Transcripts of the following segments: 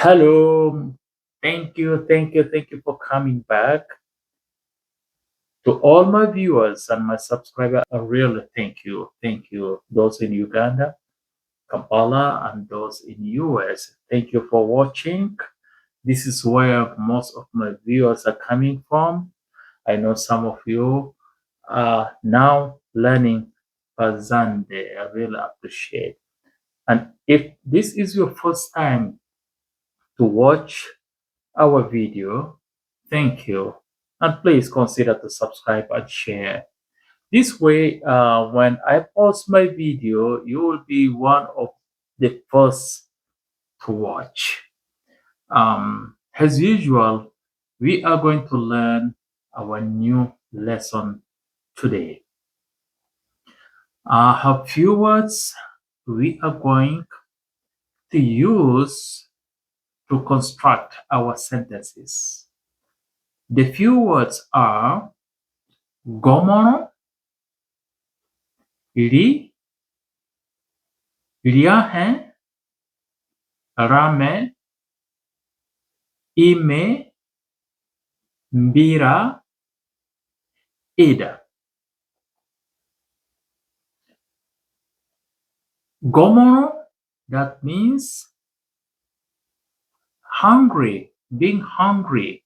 Hello. Thank you for coming back. To all my viewers and my subscribers, a real thank you. Thank you. Those in Uganda, Kampala, and those in US. Thank you for watching. This is where most of my viewers are coming from. I know some of you are now learning Pa Zande. I really appreciate. And if this is your first time to watch our video, thank you. And please consider to subscribe and share. This way, when I post my video, you will be one of the first to watch. As usual, we are going to learn our new lesson today. I have few words we are going to use to construct our sentences. The few words are gomono, ri, riahen, rame, ime, mbira, ida. Gomono, that means hungry, being hungry.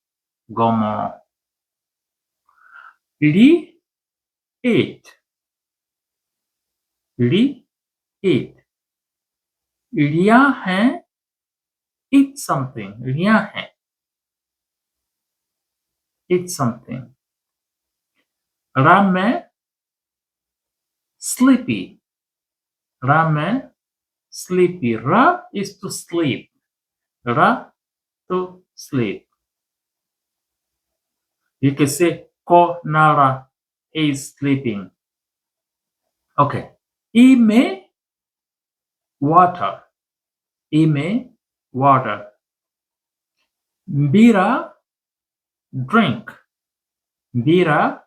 Gomono. Ri, eat. Ri, eat. Riahen, eat something. Riahen, eat something. Rame, sleepy. Rame, sleepy. Ra is to sleep. Ra, to sleep. You can say Ko Nara is sleeping. Okay. Ime, water. Ime, water. Mbira, drink. Mbira,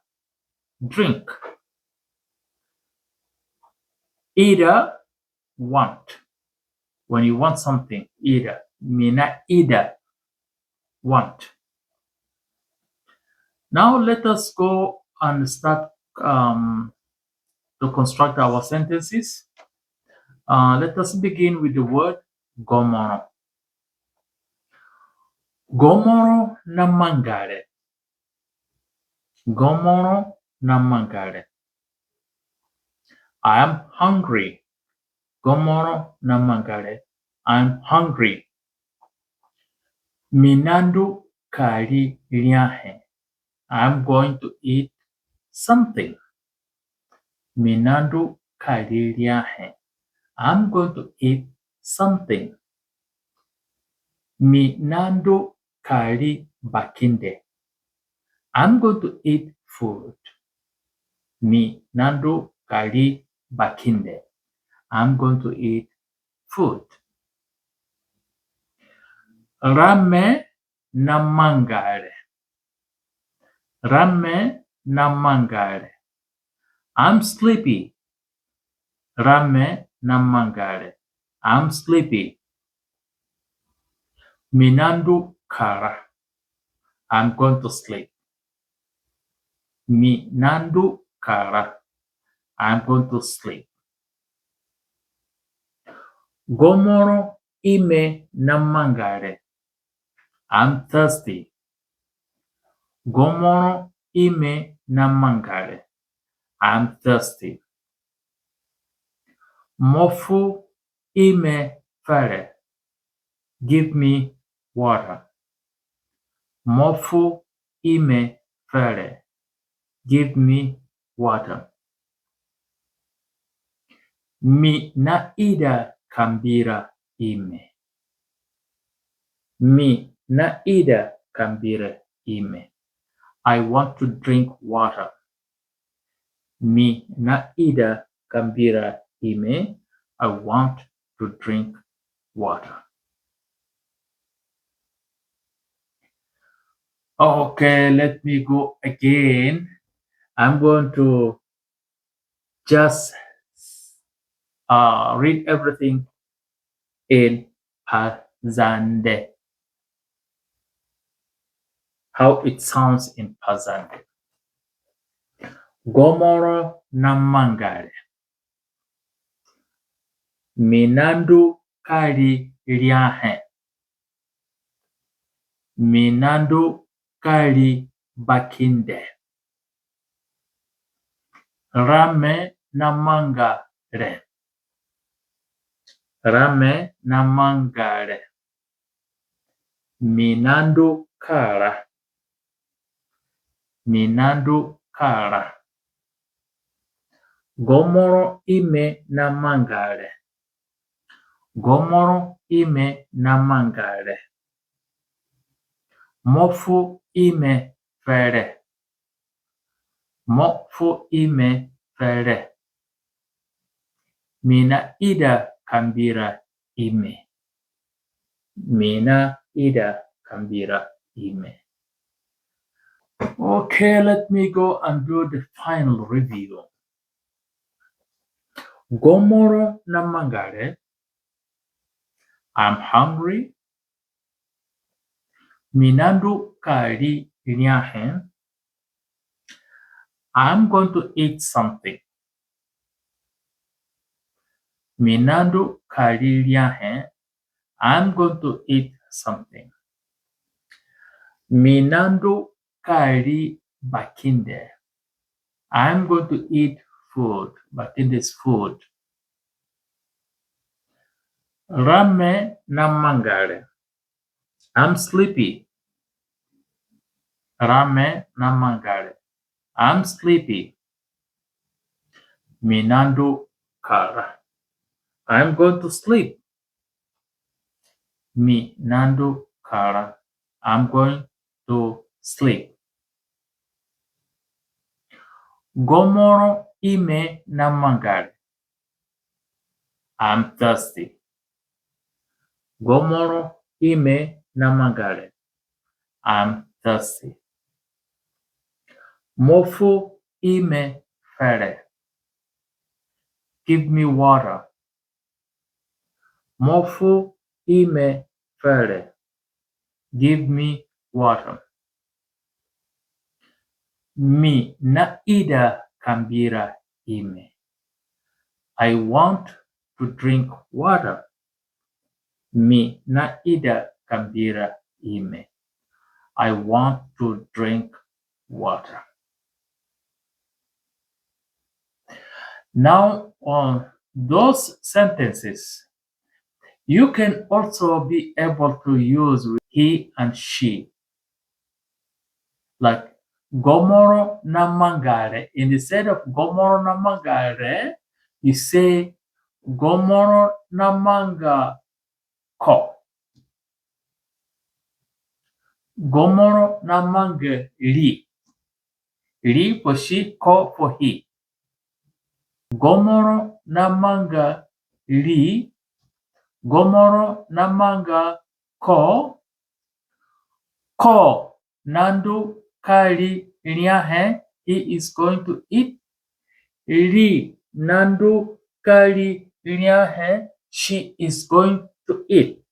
drink. Ida, want. When you want something, ida. Mina ida, want. Now let us go and start to construct our sentences. Let us begin with the word gomono. Gomono na mangare. Gomono na mangare. I am hungry. Gomono na mangare. I'm hungry. Minandu kari riahe. I'm going to eat something. Minandu kari riahe. I'm going to eat something. Minandu kari bakinde. I'm going to eat food. Minandu kari bakinde. I'm going to eat food. Rame na mangare. Rame na mangare. I'm sleepy. Rame na mangare. I'm sleepy. Minandu kara. I'm going to sleep. Minandu kara. I'm going to sleep. Gomoro ime na mangare. I'm thirsty. Gomoro ime na mangare. I'm thirsty. Mofu ime fere. Give me water. Mofu ime fere. Give me water. Mi na ida kambira ime. Mi na ida kambira ime. I want to drink water. Mi na ida kambira ime. I want to drink water. Okay, let me go again. I'm going to just read everything in Pa Zande. how it sounds in Pa Zande. Gomoro na mangare. Minandu kali liahe. Minandu kali bakinde. Rame na mangare. Rame na mangare. Minandu kara. Minandu kara. Gomoro ime na mangare. Gomoro ime na mangare. Mofu ime fere. Mofu ime fere. Mina ida kambira ime. Mina ida kambira ime. Okay, let me go and do the final review. Gomoro na mangare. I'm hungry. Minandu kari nyahe. I'm going to eat something. Minandu kari nyahe. I'm going to eat something. Minandu kari bakinde. I'm going to eat food. Bakinde's food. Rame na mangare. I'm sleepy. Rame na mangare. I'm sleepy. Minandu kara. I'm going to sleep. Minandu kara. I'm going to sleep. Gomoro ime na mangare. I'm thirsty. Gomoro ime na mangare. I'm thirsty. Mofu ime fere. Give me water. Mofu ime fere. Give me water. Mi na ida kambira ime. I want to drink water. Mi na ida kambira ime. I want to drink water. Now, on those sentences, you can also be able to use he and she. Like Gomoro na mangare. Instead of Gomoro na mangare, you say Gomoro na manga ko. Gomoro na manga li. Li for she, ko for he. Gomoro na manga li. Gomoro na manga ko. Ko nandu kali nyahe. He is going to eat. Li nandu kali nyahe. She is going to eat.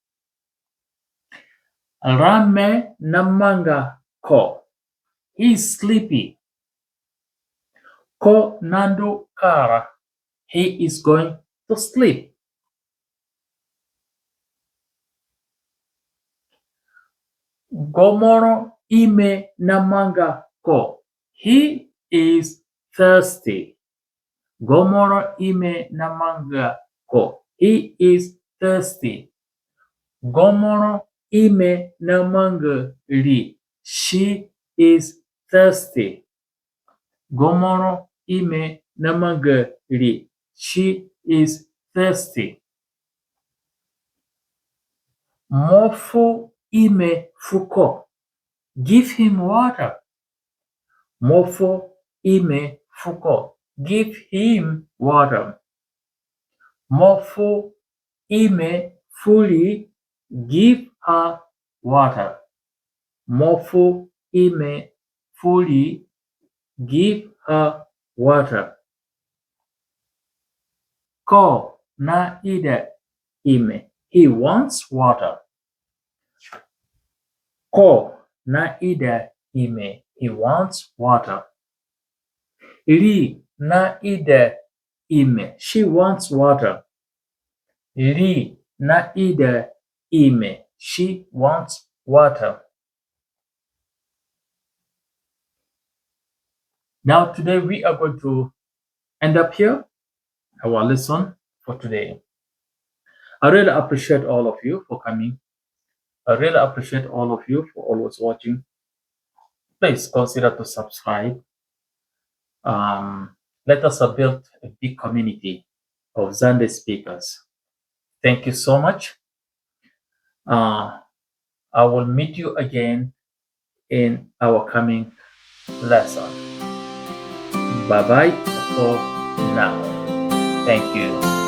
Rame na manga ko. He is sleepy. Ko nandu kara. He is going to sleep. Gomoro ime na manga ko. He is thirsty. Gomoro ime na manga ko. He is thirsty. Gomoro ime na manga li. She is thirsty. Gomoro ime na manga li. She is thirsty. Mofu ime fuko. Give him water. Mofu ime fuko. Give him water. Mofu ime fuli. Give her water. Mofu ime fuli. Give her water. Ko na ida ime. He wants water. Ko na ida ime. He wants water. Li na ide ime. She wants water. Li na ide ime. She wants water. Now today we are going to end up here our lesson for today. I really appreciate all of you for coming. I really appreciate all of you for always watching. Please consider to subscribe. Let us build a big community of Zande speakers. Thank you so much. I will meet you again in our coming lesson. Bye bye for now. Thank you.